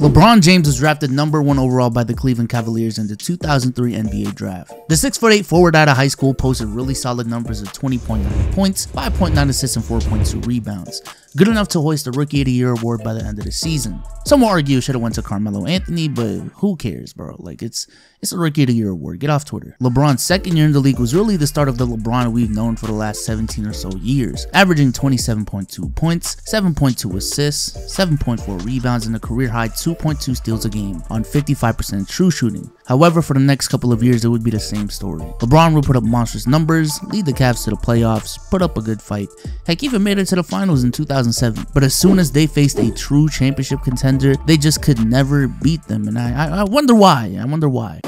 LeBron James was drafted #1 overall by the Cleveland Cavaliers in the 2003 NBA draft. The 6'8" forward out of high school posted really solid numbers of 20.9 points, 5.9 assists, and 4.2 rebounds. Good enough to hoist the Rookie of the Year award by the end of the season. Some will argue it should have went to Carmelo Anthony, but who cares, bro? Like, it's a Rookie of the Year award. Get off Twitter. LeBron's second year in the league was really the start of the LeBron we've known for the last 17 or so years, averaging 27.2 points, 7.2 assists, 7.4 rebounds, and a career-high 2.2 steals a game on 55% true shooting. However, for the next couple of years, it would be the same story. LeBron would put up monstrous numbers, lead the Cavs to the playoffs, put up a good fight, heck, even made it to the finals in 2007. But as soon as they faced a true championship contender, they just could never beat them, and I wonder why.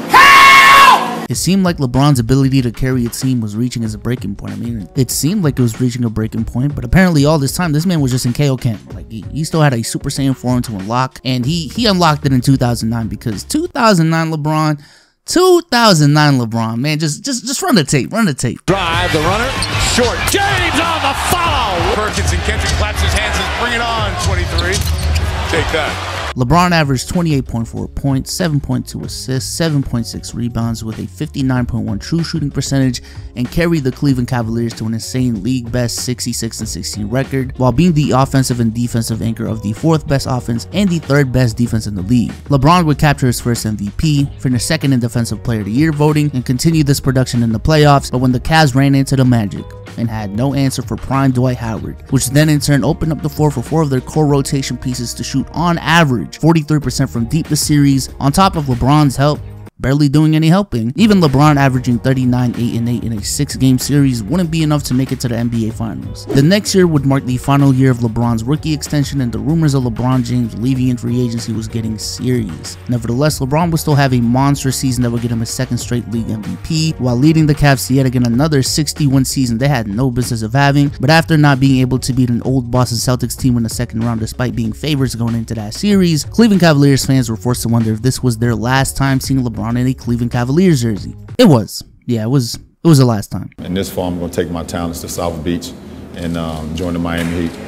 It seemed like LeBron's ability to carry a team was reaching as a breaking point. I mean, it seemed like it was reaching a breaking point, but apparently all this time, this man was just in KO camp. Like, he still had a Super Saiyan form to unlock, and he unlocked it in 2009, because 2009 LeBron, man, just run the tape, Drive, the runner, short, James on the follow! Perkins and Kendrick claps his hands and bring it on, 23. Take that. LeBron averaged 28.4 points, 7.2 assists, 7.6 rebounds with a 59.1 true shooting percentage, and carried the Cleveland Cavaliers to an insane league best 66-16 record, while being the offensive and defensive anchor of the 4th best offense and the 3rd best defense in the league. LeBron would capture his first MVP, finish 2nd in Defensive Player of the Year voting, and continue this production in the playoffs, but when the Cavs ran into the Magic and had no answer for prime Dwight Howard, which then in turn opened up the floor for 4 of their core rotation pieces to shoot on average 43% from deep this series, on top of LeBron's help barely doing any helping. Even LeBron averaging 39, 8, and 8 in a 6-game series wouldn't be enough to make it to the NBA Finals. The next year would mark the final year of LeBron's rookie extension, and the rumors of LeBron James leaving in free agency was getting serious. Nevertheless, LeBron would still have a monstrous season that would get him a 2nd straight league MVP, while leading the Cavs to yet again another 60-win season they had no business of having. But after not being able to beat an old Boston Celtics team in the 2nd round despite being favorites going into that series, Cleveland Cavaliers fans were forced to wonder if this was their last time seeing LeBron in a Cleveland Cavaliers jersey. It was. Yeah, it was the last time. In this fall, I'm going to take my talents to South Beach and join the Miami Heat.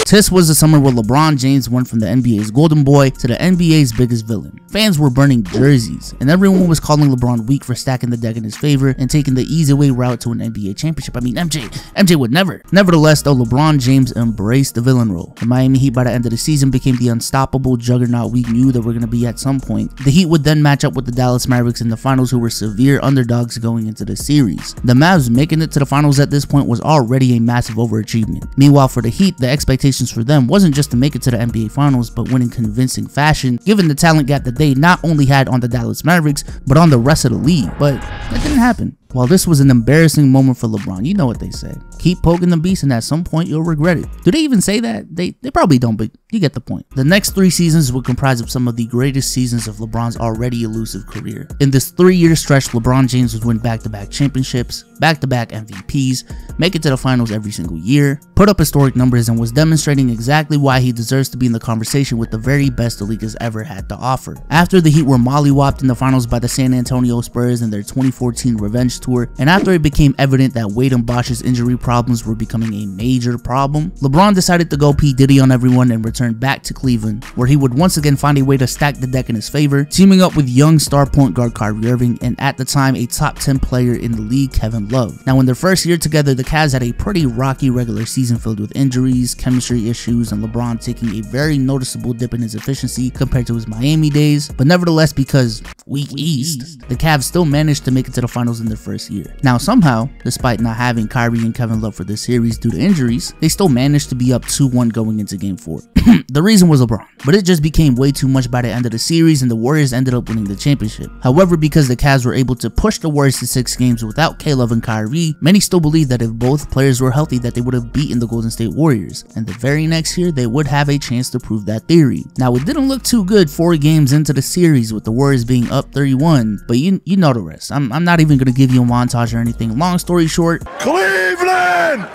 This was the summer where LeBron James went from the NBA's golden boy to the NBA's biggest villain. Fans were burning jerseys, and everyone was calling LeBron weak for stacking the deck in his favor and taking the easy way route to an NBA championship. I mean, MJ would never. Nevertheless, though, LeBron James embraced the villain role. The Miami Heat by the end of the season became the unstoppable juggernaut we knew that we're going to be at some point. The Heat would then match up with the Dallas Mavericks in the finals, who were severe underdogs going into the series. The Mavs making it to the finals at this point was already a massive overachievement. Meanwhile, for the Heat, the expectations for them wasn't just to make it to the NBA Finals, but win in convincing fashion, given the talent gap that they not only had on the Dallas Mavericks, but on the rest of the league. But that didn't happen. While this was an embarrassing moment for LeBron, you know what they say. Keep poking the beast and at some point you'll regret it. Do they even say that? They probably don't, but you get the point. The next 3 seasons would comprise of some of the greatest seasons of LeBron's already elusive career. In this 3-year stretch, LeBron James would win back-to-back championships, back-to-back MVPs, make it to the finals every single year, put up historic numbers, and was demonstrating exactly why he deserves to be in the conversation with the very best the league has ever had to offer. After the Heat were mollywopped in the finals by the San Antonio Spurs in their 2014 revenge tour, and after it became evident that Wade and Bosh's injury problems were becoming a major problem, LeBron decided to go P. Diddy on everyone and return back to Cleveland, where he would once again find a way to stack the deck in his favor, teaming up with young star point guard Kyrie Irving and at the time a top 10 player in the league, Kevin Love. Now, in their first year together, the Cavs had a pretty rocky regular season filled with injuries, chemistry issues, and LeBron taking a very noticeable dip in his efficiency compared to his Miami days. But nevertheless, because weak East, the Cavs still managed to make it to the finals in their first year. Now, somehow, despite not having Kyrie and Kevin Love for this series due to injuries, they still managed to be up 2-1 going into Game 4. The reason was LeBron, but it just became way too much by the end of the series, and the Warriors ended up winning the championship. However, because the Cavs were able to push the Warriors to 6 games without K-Love and Kyrie, many still believe that if both players were healthy, that they would have beaten the Golden State Warriors, and the very next year they would have a chance to prove that theory. Now, it didn't look too good 4 games into the series with the Warriors being up 31, but you know the rest. I'm not even going to give you a montage or anything. Long story short, Cleveland!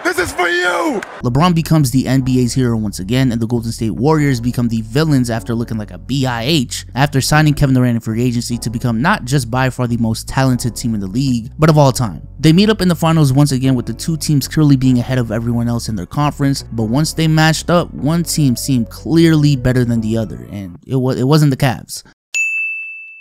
This is for you! LeBron becomes the NBA's hero once again, and the Golden State Warriors become the villains after looking like a BIH after signing Kevin Durant in free agency to become not just by far the most talented team in the league, but of all time. They meet up in the finals once again, with the two teams clearly being ahead of everyone else in their conference, but once they matched up, one team seemed clearly better than the other, and it wasn't the Cavs.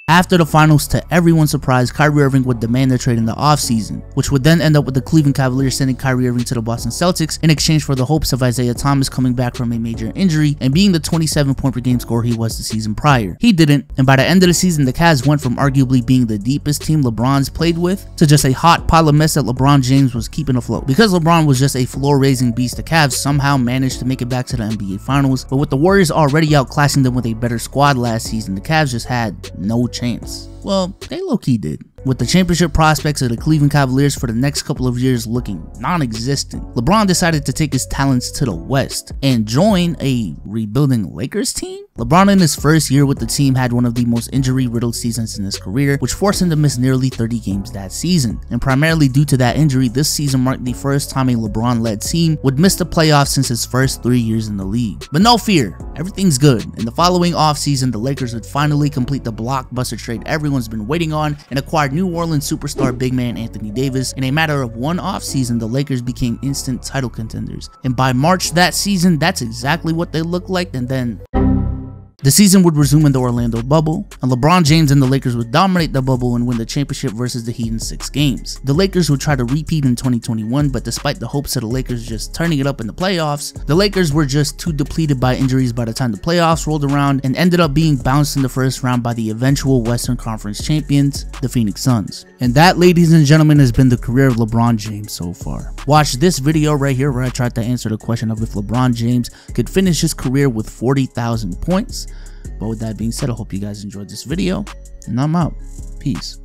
After the finals, to everyone's surprise, Kyrie Irving would demand a trade in the offseason, which would then end up with the Cleveland Cavaliers sending Kyrie Irving to the Boston Celtics in exchange for the hopes of Isaiah Thomas coming back from a major injury and being the 27-point per game scorer he was the season prior. He didn't, and by the end of the season, the Cavs went from arguably being the deepest team LeBron's played with to just a hot pile of mess that LeBron James was keeping afloat. Because LeBron was just a floor-raising beast, the Cavs somehow managed to make it back to the NBA Finals, but with the Warriors already outclassing them with a better squad last season, the Cavs just had no chance. Well, they low-key did. With the championship prospects of the Cleveland Cavaliers for the next couple of years looking non-existent, LeBron decided to take his talents to the West and join a rebuilding Lakers team? LeBron in his first year with the team had one of the most injury-riddled seasons in his career, which forced him to miss nearly 30 games that season. And primarily due to that injury, this season marked the first time a LeBron-led team would miss the playoffs since his first 3 years in the league. But no fear, everything's good. In the following offseason, the Lakers would finally complete the blockbuster trade everyone's been waiting on and acquired New Orleans superstar big man Anthony Davis. In a matter of one offseason, the Lakers became instant title contenders. And by March that season, that's exactly what they looked like. And then the season would resume in the Orlando bubble, and LeBron James and the Lakers would dominate the bubble and win the championship versus the Heat in 6 games. The Lakers would try to repeat in 2021, but despite the hopes of the Lakers just turning it up in the playoffs, the Lakers were just too depleted by injuries by the time the playoffs rolled around and ended up being bounced in the first round by the eventual Western Conference champions, the Phoenix Suns. And that, ladies and gentlemen, has been the career of LeBron James so far. Watch this video right here where I tried to answer the question of if LeBron James could finish his career with 40,000 points. But with that being said, I hope you guys enjoyed this video, and I'm out. Peace.